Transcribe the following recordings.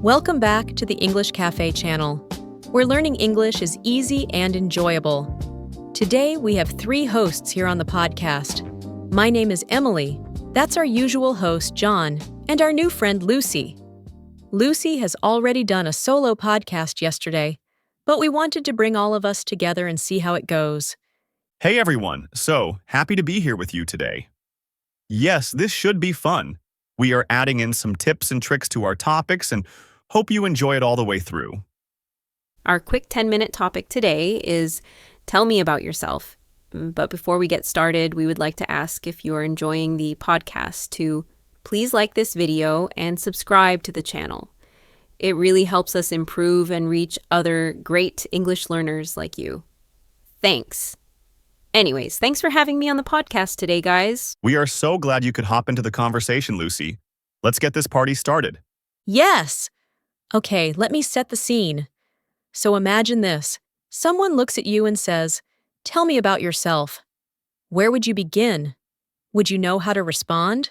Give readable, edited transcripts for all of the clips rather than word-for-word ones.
Welcome back to the English Café channel, where learning English is easy and enjoyable. Today, we have 3 hosts here on the podcast. My name is Emily, that's our usual host, John, and our new friend, Lucy. Lucy has already done a solo podcast yesterday, but we wanted to bring all of us together and see how it goes. Hey everyone, so happy to be here with you today. Yes, this should be fun. We are adding in some tips and tricks to our topics and hope you enjoy it all the way through. Our quick 10-minute topic today is Tell Me About Yourself. But before we get started, we would like to ask if you are enjoying the podcast to please like this video and subscribe to the channel. It really helps us improve and reach other great English learners like you. Thanks. Anyways, thanks for having me on the podcast today, guys. We are so glad you could hop into the conversation, Lucy. Let's get this party started. Yes! Okay, let me set the scene. So imagine this. Someone looks at you and says, "Tell me about yourself." Where would you begin? Would you know how to respond?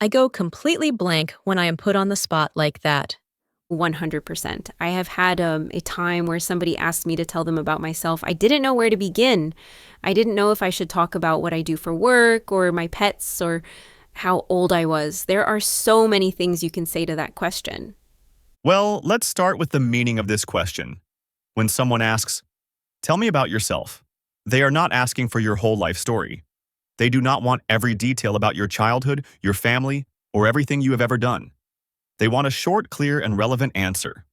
I go completely blank when I am put on the spot like that. 100%. I have had a time where somebody asked me to tell them about myself. I didn't know where to begin. I didn't know if I should talk about what I do for work or my pets or how old I was. There are so many things you can say to that question. Well, let's start with the meaning of this question. When someone asks, "Tell me about yourself," they are not asking for your whole life story. They do not want every detail about your childhood, your family, or everything you have ever done. They want a short, clear, and relevant answer.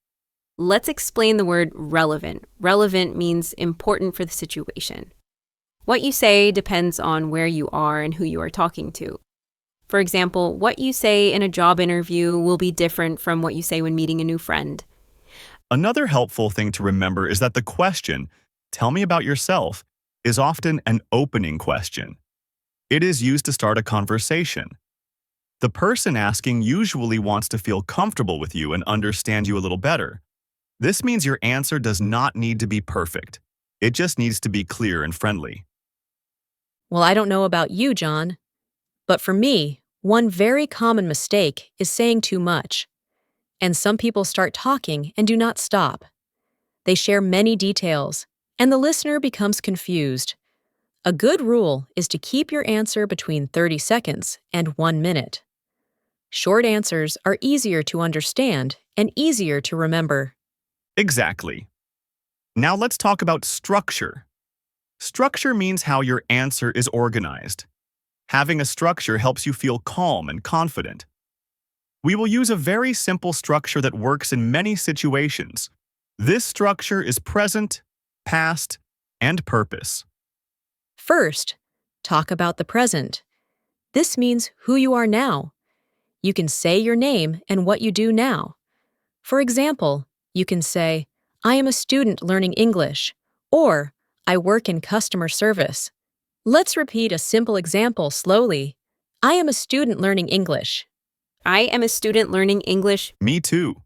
Let's explain the word relevant. Relevant means important for the situation. What you say depends on where you are and who you are talking to. For example, what you say in a job interview will be different from what you say when meeting a new friend. Another helpful thing to remember is that the question, "Tell me about yourself," is often an opening question. It is used to start a conversation. The person asking usually wants to feel comfortable with you and understand you a little better. This means your answer does not need to be perfect. It just needs to be clear and friendly. Well, I don't know about you, John, but for me, one very common mistake is saying too much. And some people start talking and do not stop. They share many details, and the listener becomes confused. A good rule is to keep your answer between 30 seconds and 1 minute. Short answers are easier to understand and easier to remember. Exactly. Now let's talk about structure. Structure means how your answer is organized. Having a structure helps you feel calm and confident. We will use a very simple structure that works in many situations. This structure is present, past, and purpose. First, talk about the present. This means who you are now. You can say your name and what you do now. For example, you can say, "I am a student learning English," or "I work in customer service." Let's repeat a simple example slowly. I am a student learning English. I am a student learning English. Me too.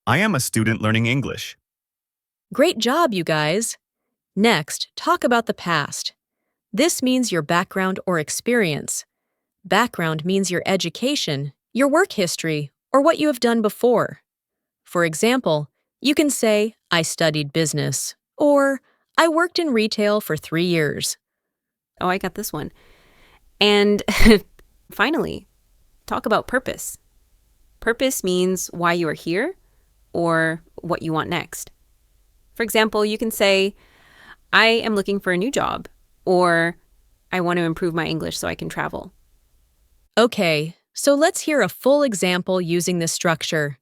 I am a student learning English. Great job, you guys. Next, talk about the past. This means your background or experience. Background means your education, your work history, or what you have done before. For example, you can say, "I studied business," or "I worked in retail for 3 years." Oh, I got this one. And finally, talk about purpose. Purpose means why you are here or what you want next. For example, you can say, "I am looking for a new job," or "I want to improve my English so I can travel." Okay, so let's hear a full example using this structure.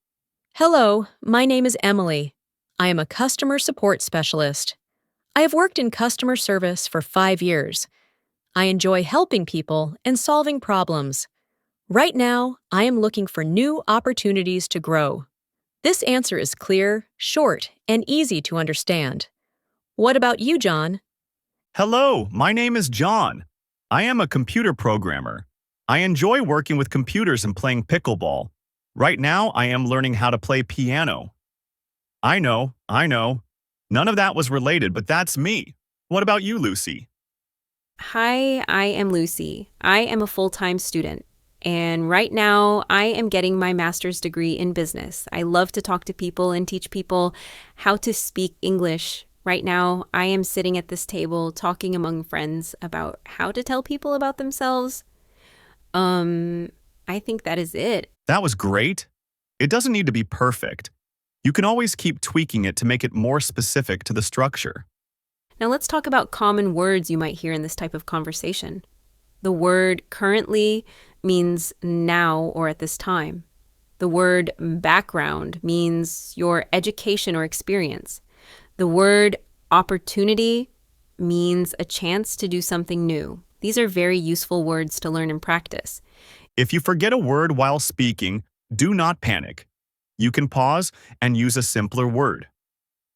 Hello, my name is Emily. I am a customer support specialist. I have worked in customer service for 5 years. I enjoy helping people and solving problems. Right now, I am looking for new opportunities to grow. This answer is clear, short, and easy to understand. What about you, John? Hello, my name is John. I am a computer programmer. I enjoy working with computers and playing pickleball. Right now, I am learning how to play piano. I know. None of that was related, but that's me. What about you, Lucy? Hi, I am Lucy. I am a full-time student. And right now, I am getting my master's degree in business. I love to talk to people and teach people how to speak English. Right now, I am sitting at this table talking among friends about how to tell people about themselves. I think that is it. That was great. It doesn't need to be perfect. You can always keep tweaking it to make it more specific to the structure. Now let's talk about common words you might hear in this type of conversation. The word currently means now or at this time. The word background means your education or experience. The word opportunity means a chance to do something new. These are very useful words to learn and practice. If you forget a word while speaking, do not panic. You can pause and use a simpler word.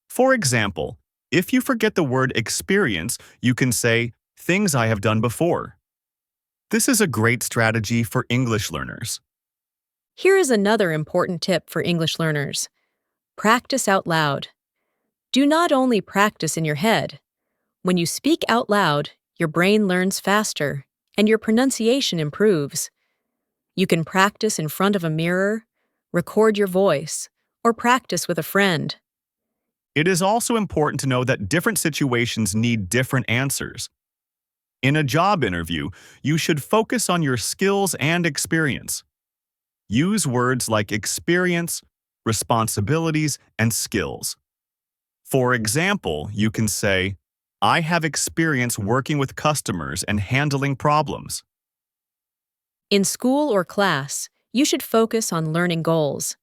For example, if you forget the word experience, you can say, things I have done before. This is a great strategy for English learners. Here is another important tip for English learners. Practice out loud. Do not only practice in your head. When you speak out loud, your brain learns faster, and your pronunciation improves. You can practice in front of a mirror, record your voice, or practice with a friend. It is also important to know that different situations need different answers. In a job interview, you should focus on your skills and experience. Use words like experience, responsibilities, and skills. For example, you can say, I have experience working with customers and handling problems. In school or class, you should focus on learning goals.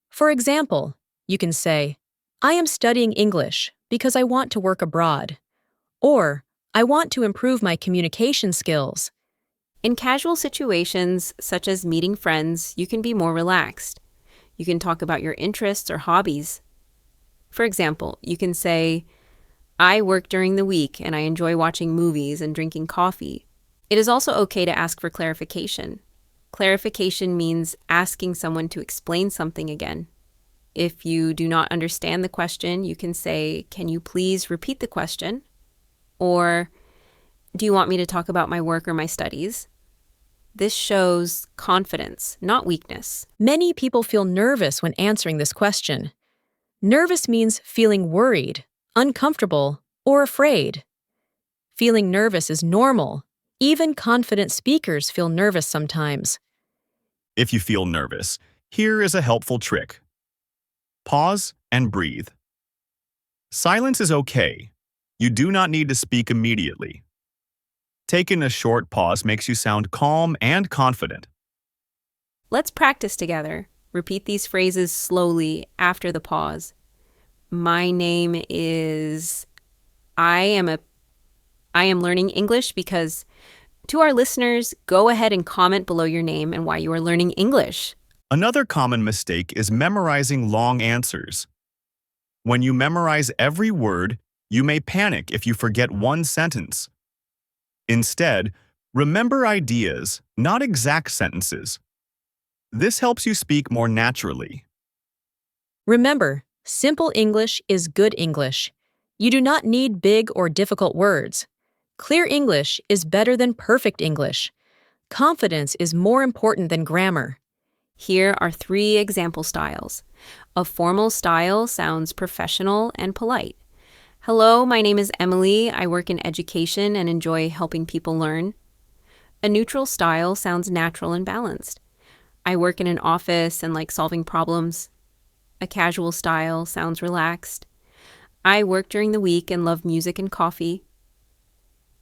For example, you can say, I am studying English because I want to work abroad. Or, I want to improve my communication skills. In casual situations, such as meeting friends, you can be more relaxed. You can talk about your interests or hobbies. For example, you can say, I work during the week and I enjoy watching movies and drinking coffee. It is also okay to ask for clarification. Clarification means asking someone to explain something again. If you do not understand the question, you can say, can you please repeat the question? Or, do you want me to talk about my work or my studies? This shows confidence, not weakness. Many people feel nervous when answering this question. Nervous means feeling worried, uncomfortable, or afraid. Feeling nervous is normal. Even confident speakers feel nervous sometimes. If you feel nervous, here is a helpful trick. Pause and breathe. Silence is okay. You do not need to speak immediately. Taking a short pause makes you sound calm and confident. Let's practice together. Repeat these phrases slowly after the pause. My name is... I am learning English because... To our listeners, go ahead and comment below your name and why you are learning English. Another common mistake is memorizing long answers. When you memorize every word, you may panic if you forget one sentence. Instead, remember ideas, not exact sentences. This helps you speak more naturally. Remember, simple English is good English. You do not need big or difficult words. Clear English is better than perfect English. Confidence is more important than grammar. Here are 3 example styles. A formal style sounds professional and polite. Hello, my name is Emily. I work in education and enjoy helping people learn. A neutral style sounds natural and balanced. I work in an office and like solving problems. A casual style sounds relaxed. I work during the week and love music and coffee.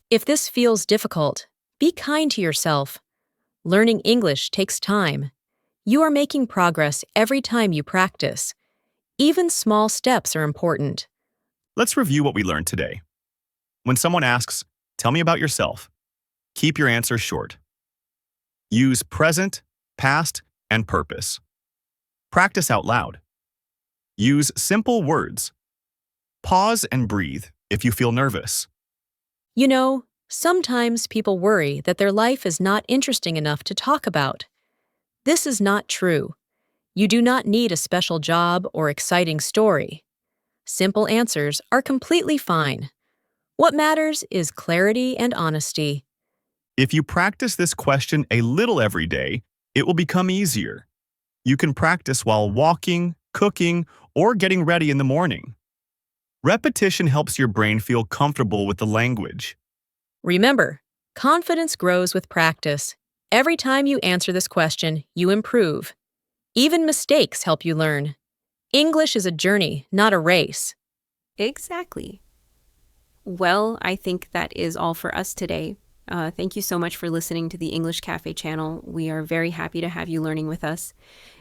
If this feels difficult, be kind to yourself. Learning English takes time. You are making progress every time you practice. Even small steps are important. Let's review what we learned today. When someone asks, tell me about yourself, keep your answer short. Use present, past, and purpose. Practice out loud. Use simple words. Pause and breathe if you feel nervous. You know, sometimes people worry that their life is not interesting enough to talk about. This is not true. You do not need a special job or exciting story. Simple answers are completely fine. What matters is clarity and honesty. If you practice this question a little every day, it will become easier. You can practice while walking, cooking, or getting ready in the morning. Repetition helps your brain feel comfortable with the language. Remember, confidence grows with practice. Every time you answer this question, you improve. Even mistakes help you learn. English is a journey, not a race. Exactly. Well, I think that is all for us today. Thank you so much for listening to the English Cafe channel. We are very happy to have you learning with us.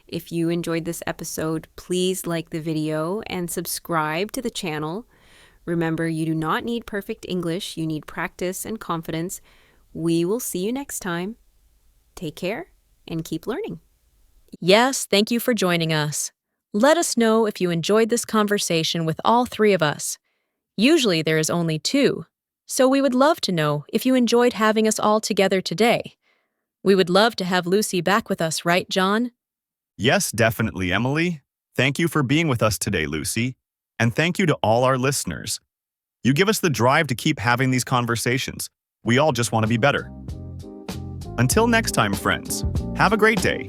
If you enjoyed this episode, please like the video and subscribe to the channel. Remember, you do not need perfect English. You need practice and confidence. We will see you next time. Take care and keep learning. Yes, thank you for joining us. Let us know if you enjoyed this conversation with all three of us. Usually there is only two, so we would love to know if you enjoyed having us all together today. We would love to have Lucy back with us, right, John? Yes, definitely, Emily. Thank you for being with us today, Lucy. And thank you to all our listeners. You give us the drive to keep having these conversations. We all just want to be better. Until next time, friends, have a great day.